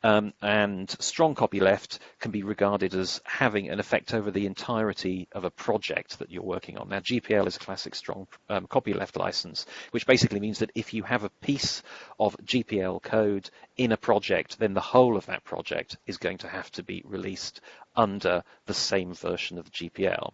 S4: And strong copyleft can be regarded as having an effect over the entirety of a project that you're working on. Now, GPL is a classic strong copyleft license, which basically means that if you have a piece of GPL code in a project, then the whole of that project is going to have to be released under the same version of the GPL.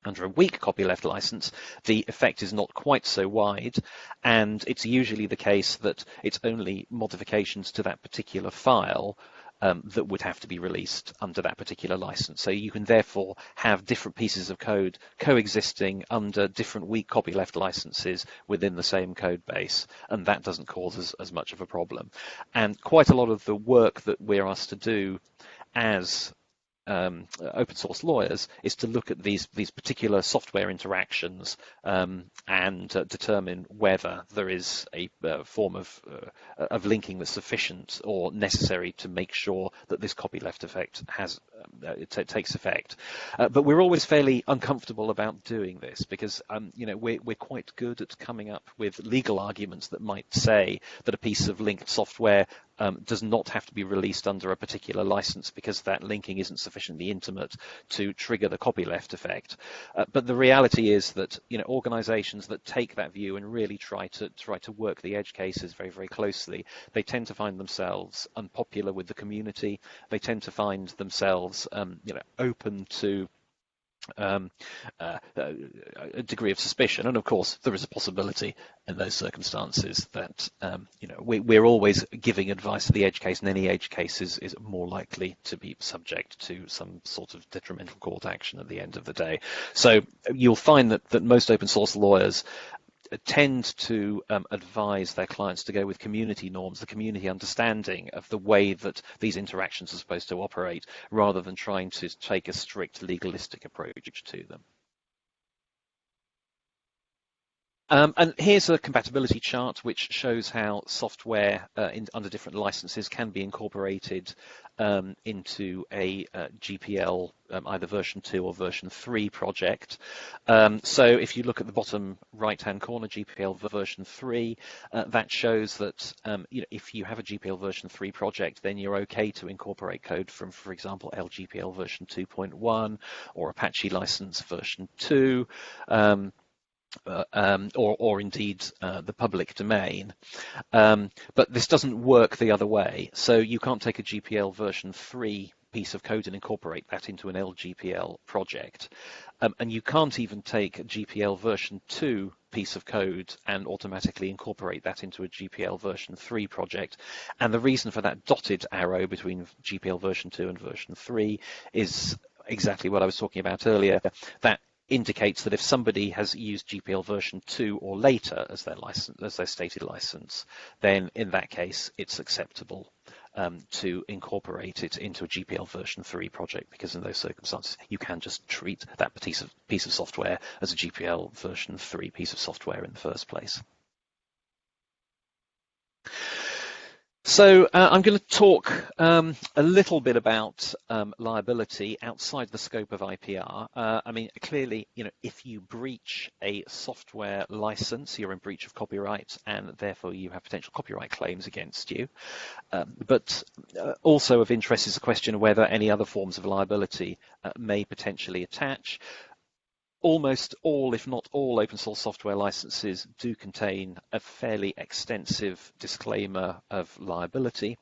S4: Under a weak copyleft license, the effect is not quite so wide, and it's usually the case that it's only modifications to that particular file that would have to be released under that particular license. So you can therefore have different pieces of code coexisting under different weak copyleft licenses within the same code base, and that doesn't cause as much of a problem. And quite a lot of the work that we're asked to do as open source lawyers is to look at these particular software interactions and determine whether there is a form of linking that's sufficient or necessary to make sure that this copyleft effect takes effect. But we're always fairly uncomfortable about doing this because we're quite good at coming up with legal arguments that might say that a piece of linked software does not have to be released under a particular license because that linking isn't sufficiently intimate to trigger the copyleft effect. But the reality is that organizations that take that view and really try to work the edge cases very, very closely, they tend to find themselves unpopular with the community. They tend to find themselves open to a degree of suspicion, and of course there is a possibility in those circumstances that we're always giving advice to the edge case, and any edge case is more likely to be subject to some sort of detrimental court action at the end of the day. So you'll find that most open source lawyers tend to advise their clients to go with community norms, the community understanding of the way that these interactions are supposed to operate, rather than trying to take a strict legalistic approach to them. And here's a compatibility chart which shows how software under different licenses can be incorporated into a GPL either version 2 or version 3 project. So if you look at the bottom right-hand corner, GPL version 3, that shows that if you have a GPL version 3 project, then you're okay to incorporate code from, for example, LGPL version 2.1 or Apache license version 2. Or indeed the public domain. But this doesn't work the other way. So you can't take a GPL version 3 piece of code and incorporate that into an LGPL project. And you can't even take a GPL version 2 piece of code and automatically incorporate that into a GPL version 3 project. And the reason for that dotted arrow between GPL version 2 and version 3 is exactly what I was talking about earlier. That indicates that if somebody has used GPL version 2 or later as their license, as their stated license, then in that case it's acceptable to incorporate it into a GPL version 3 project, because in those circumstances you can just treat that piece of software as a GPL version 3 piece of software in the first place. So I'm going to talk a little bit about liability outside the scope of IPR. I mean, clearly, if you breach a software license, you're in breach of copyright, and therefore you have potential copyright claims against you. But also of interest is the question of whether any other forms of liability may potentially attach. Almost all, if not all, open source software licenses do contain a fairly extensive disclaimer of liability.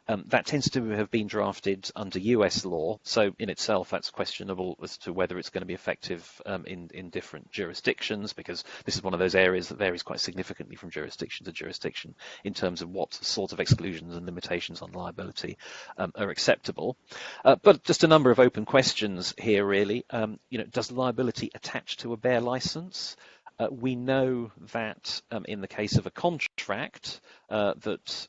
S4: That tends to have been drafted under US law, so in itself that's questionable as to whether it's going to be effective in different jurisdictions, because this is one of those areas that varies quite significantly from jurisdiction to jurisdiction in terms of what sort of exclusions and limitations on liability are acceptable. But just a number of open questions here, really. Does liability attach to a bare license? We know that in the case of a contract that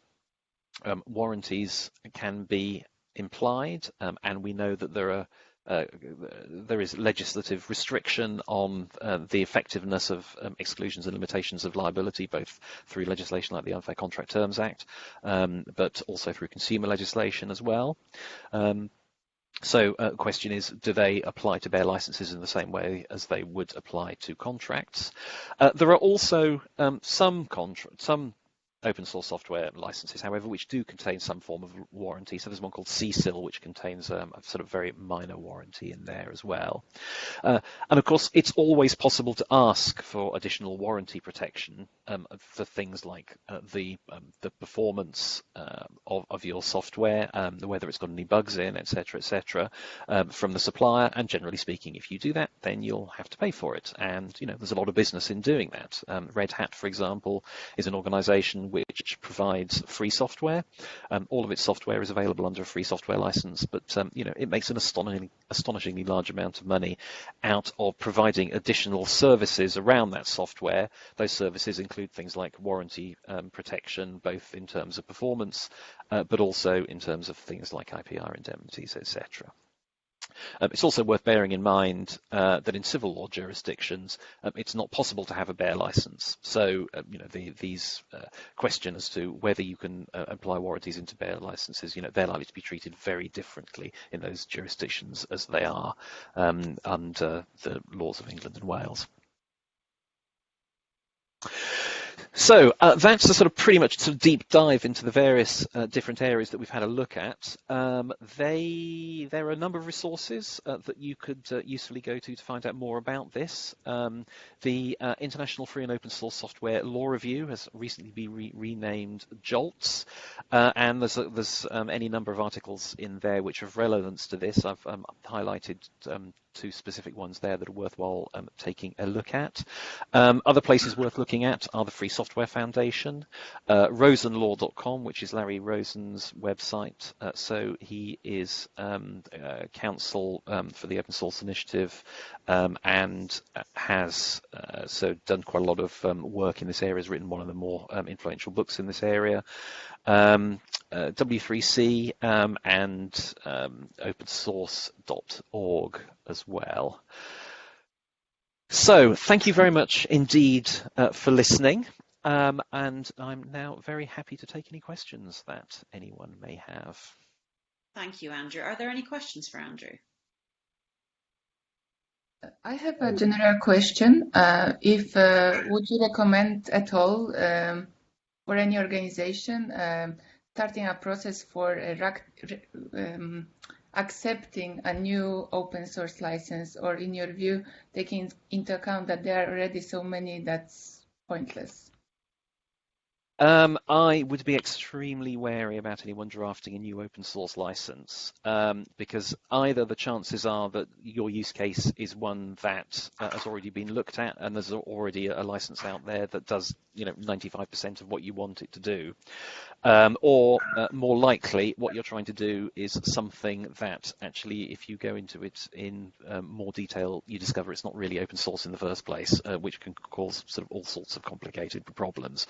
S4: warranties can be implied, and we know that there is legislative restriction on the effectiveness of exclusions and limitations of liability, both through legislation like the Unfair Contract Terms Act, but also through consumer legislation as well. So the question is, do they apply to bare licenses in the same way as they would apply to contracts? There are also some open source software licenses, however, which do contain some form of warranty. So there's one called CSIL, which contains a sort of very minor warranty in there as well. And of course, it's always possible to ask for additional warranty protection for things like the performance of your software, whether it's got any bugs in, etc., from the supplier. And generally speaking, if you do that, then you'll have to pay for it. And there's a lot of business in doing that. Red Hat, for example, is an organization which provides free software. All of its software is available under a free software license, but it makes an astonishingly large amount of money out of providing additional services around that software. Those services include things like warranty protection, both in terms of performance, but also in terms of things like IPR indemnities, etc. It's also worth bearing in mind that in civil law jurisdictions, it's not possible to have a bare license. So, these question as to whether you can apply warranties into bare licenses, they're likely to be treated very differently in those jurisdictions as they are under the laws of England and Wales. So that's a sort of pretty much sort of deep dive into the various different areas that we've had a look at. There are a number of resources that you could usefully go to find out more about this. The International Free and Open Source Software Law Review has recently been renamed JOLTS, and there's any number of articles in there which have relevance to this. I've highlighted two specific ones there that are worthwhile taking a look at. Other places worth looking at are the Free Software Foundation, rosenlaw.com, which is Larry Rosen's website. So he is counsel for the Open Source Initiative and has done quite a lot of work in this area, has written one of the more influential books in this area. W3C and opensource.org as well. So thank you very much indeed for listening. And I'm now very happy to take any questions that anyone may have.
S3: Thank you, Andrew. Are there any questions for Andrew?
S5: I have a general question. Would you recommend at all for any organization starting a process for accepting a new open source license, or in your view, taking into account that there are already so many that's pointless?
S4: I would be extremely wary about anyone drafting a new open source license, because either the chances are that your use case is one that has already been looked at and there's already a license out there that does 95% of what you want it to do, or more likely what you're trying to do is something that actually, if you go into it in more detail, you discover it's not really open source in the first place, which can cause sort of all sorts of complicated problems.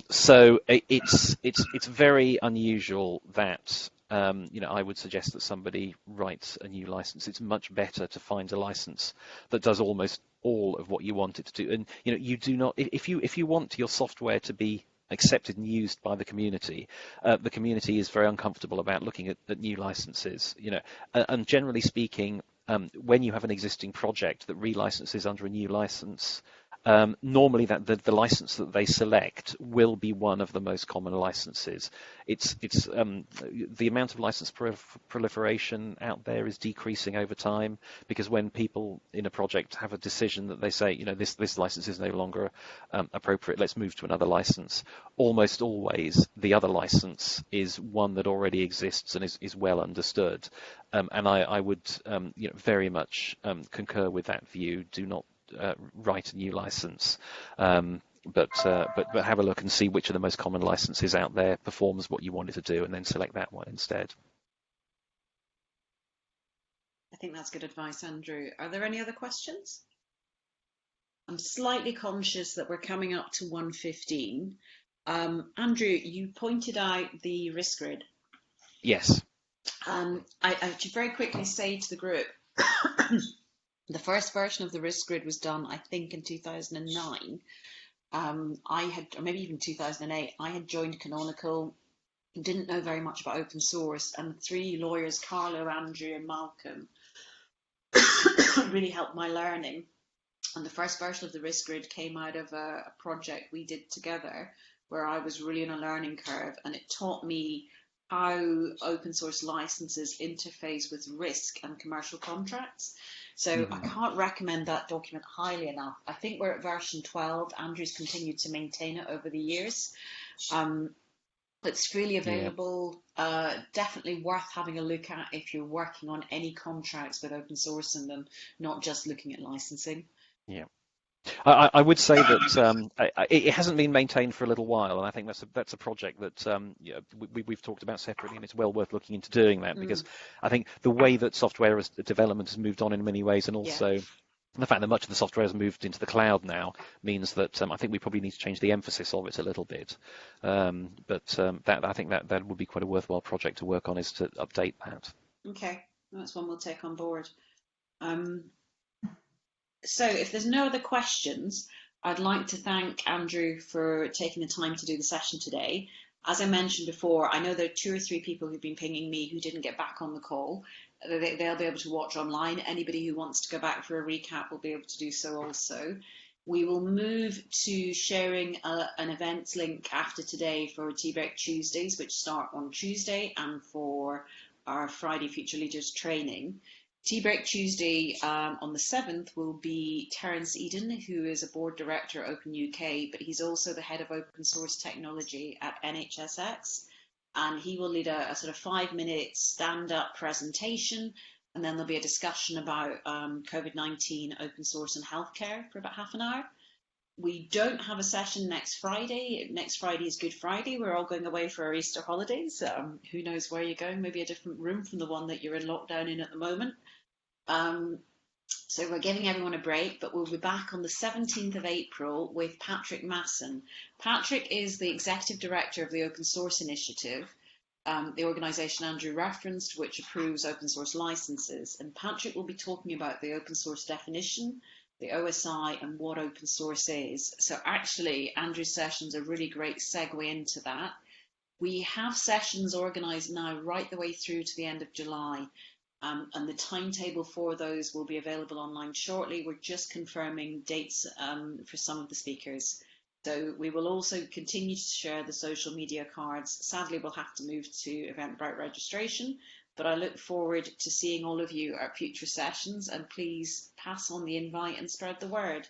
S4: So it's very unusual that I would suggest that somebody writes a new license. It's much better to find a license that does almost all of what you want it to do. And you do not, if you want your software to be accepted and used by the community is very uncomfortable about looking at new licenses. And generally speaking, when you have an existing project that relicenses under a new license, normally that the license that they select will be one of the most common licenses. It's the amount of license proliferation out there is decreasing over time, because when people in a project have a decision that they say, this license is no longer appropriate, let's move to another license, almost always the other license is one that already exists and is well understood. And I would very much concur with that view. Do not write a new license, but have a look and see which of the most common licenses out there performs what you want it to do, and then select that one instead.
S3: I think that's good advice, Andrew. Are there any other questions? I'm slightly conscious that we're coming up to 1:15. Andrew, you pointed out the risk grid.
S4: Yes.
S3: I should very quickly say to the group, the first version of the risk grid was done, I think, in 2009. Or maybe even 2008, I had joined Canonical, didn't know very much about open source, and the three lawyers, Carlo, Andrew, and Malcolm, really helped my learning. And the first version of the risk grid came out of a project we did together, where I was really on a learning curve, and it taught me how open source licenses interface with risk and commercial contracts. So I can't recommend that document highly enough. I think we're at version 12. Andrew's continued to maintain it over the years. It's freely available. Yeah. Definitely worth having a look at if you're working on any contracts with open source in them, not just looking at licensing.
S4: Yeah. I would say that it hasn't been maintained for a little while, and I think that's a project that we've talked about separately, and it's well worth looking into doing that, because I think the way that software development has moved on in many ways, and also the fact that much of the software has moved into the cloud now, means that I think we probably need to change the emphasis of it a little bit. But I think that would be quite a worthwhile project to work on, is to update that.
S3: Okay, that's one we'll take on board. So if there's no other questions, I'd like to thank Andrew for taking the time to do the session today. As I mentioned before, I know there are 2 or 3 people who've been pinging me who didn't get back on the call. They'll be able to watch online. Anybody who wants to go back for a recap will be able to do so also. We will move to sharing an events link after today for Tea Break Tuesdays, which start on Tuesday, and for our Friday Future Leaders training. Tea Break Tuesday on the 7th will be Terence Eden, who is a board director at OpenUK, but he's also the head of open source technology at NHSX. And he will lead a sort of 5-minute stand-up presentation, and then there'll be a discussion about COVID-19, open source and healthcare for about half an hour. We don't have a session next Friday. Next Friday is Good Friday. We're all going away for our Easter holidays. Who knows where you're going? Maybe a different room from the one that you're in lockdown in at the moment. So we're giving everyone a break, but we'll be back on the 17th of April with Patrick Masson. Patrick is the Executive Director of the Open Source Initiative, the organisation Andrew referenced, which approves open source licenses. And Patrick will be talking about the open source definition, the OSI and what open source is. So actually, Andrew's session's a really great segue into that. We have sessions organised now right the way through to the end of July, and the timetable for those will be available online shortly. We're just confirming dates for some of the speakers. So we will also continue to share the social media cards. Sadly, we'll have to move to Eventbrite registration, but I look forward to seeing all of you at future sessions, and please pass on the invite and spread the word.